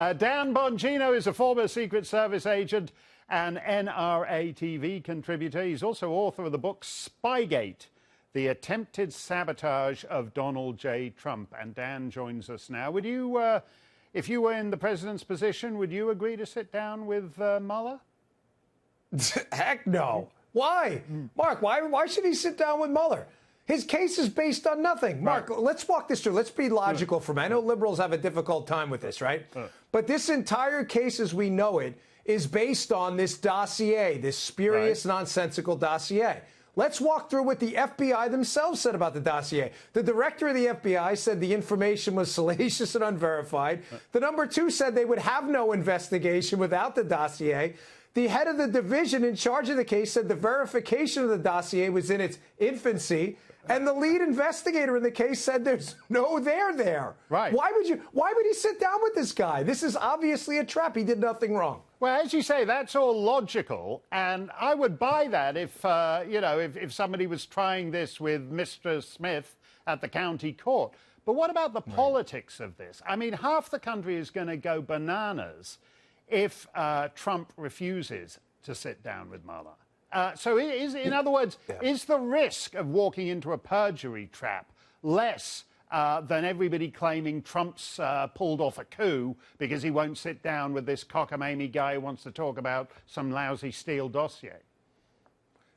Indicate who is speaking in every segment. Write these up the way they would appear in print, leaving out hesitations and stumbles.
Speaker 1: Dan Bongino is a former Secret Service agent and NRA TV contributor. He's also author of the book Spygate, The Attempted Sabotage of Donald J. Trump. And Dan joins us now. Would you, if you were in the president's position, would you agree to sit down with Mueller?
Speaker 2: Heck no. Why? Mark, why should he sit down with Mueller? His case is based on nothing. Mark, let's walk this through. Let's be logical for a minute. I know liberals have a difficult time with this, right? But this entire case as we know it is based on this dossier, this spurious, nonsensical dossier. Let's walk through what the FBI themselves said about the dossier. The director of the FBI said the information was salacious and unverified. The number two said they would have no investigation without the dossier. The head of the division in charge of the case said the verification of the dossier was in its infancy. And the lead investigator in the case said there's no there.
Speaker 1: Right.
Speaker 2: Why would he sit down with this guy? This is obviously a trap. He did nothing wrong.
Speaker 1: Well, as you say, that's all logical, and I would buy that if, if somebody was trying this with Mr. Smith at the county court. But what about the politics of this? I mean, half the country is going to go bananas if Trump refuses to sit down with Mueller. So in other words, is the risk of walking into a perjury trap less than everybody claiming Trump's pulled off a coup because he won't sit down with this cockamamie guy who wants to talk about some lousy Steele dossier?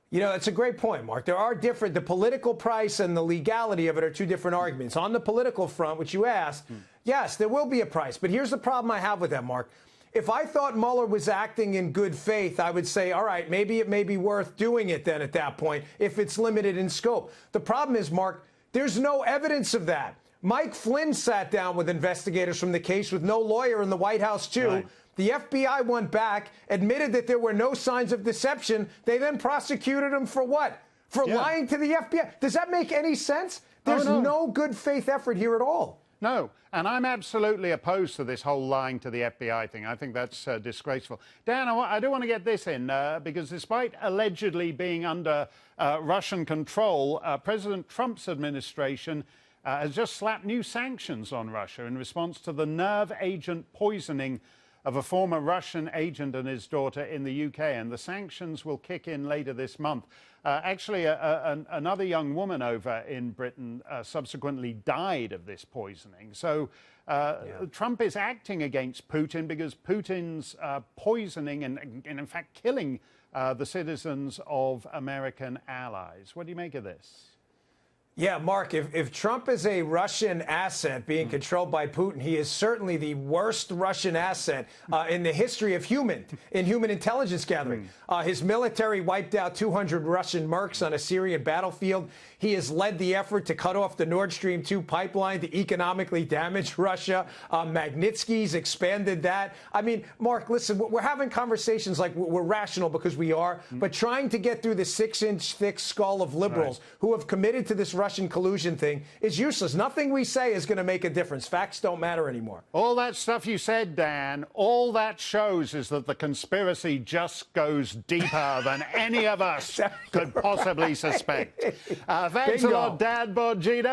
Speaker 2: You know, it's a great point, Mark. There are the political price and the legality of it are two different arguments. On the political front, which you asked, yes, there will be a price. But here's the problem I have with that, Mark. If I thought Mueller was acting in good faith, I would say, all right, maybe it may be worth doing it then at that point, if it's limited in scope. The problem is, Mark, there's no evidence of that. Mike Flynn sat down with investigators from the case with no lawyer in the White House, too. Right. The FBI went back, admitted that there were no signs of deception. They then prosecuted him for what? For lying to the FBI. Does that make any sense? There's no good faith effort here at all.
Speaker 1: No, and I'm absolutely opposed to this whole lying to the FBI thing. I think that's disgraceful. Dan, I do want to get this in, because despite allegedly being under Russian control, President Trump's administration has just slapped new sanctions on Russia in response to the nerve agent poisoning of a former Russian agent and his daughter in the UK. And the sanctions will kick in later this month. Actually, another young woman over in Britain subsequently died of this poisoning. So Trump is acting against Putin because Putin's poisoning and in fact, killing the citizens of American allies. What do you make of this?
Speaker 2: Yeah, Mark, if Trump is a Russian asset being controlled by Putin, he is certainly the worst Russian asset in the history of human intelligence gathering. His military wiped out 200 Russian mercs on a Syrian battlefield. He has led the effort to cut off the Nord Stream 2 pipeline to economically damage Russia. Magnitsky's expanded that. I mean, Mark, listen, we're having conversations like we're rational because we are, but trying to get through the 6-inch thick skull of liberals who have committed to this Russian collusion thing is useless. Nothing we say is going to make a difference. Facts don't matter anymore.
Speaker 1: All that stuff you said, Dan, all that shows is that the conspiracy just goes deeper than any of us could possibly suspect. Thanks a lot, Dan Bongino.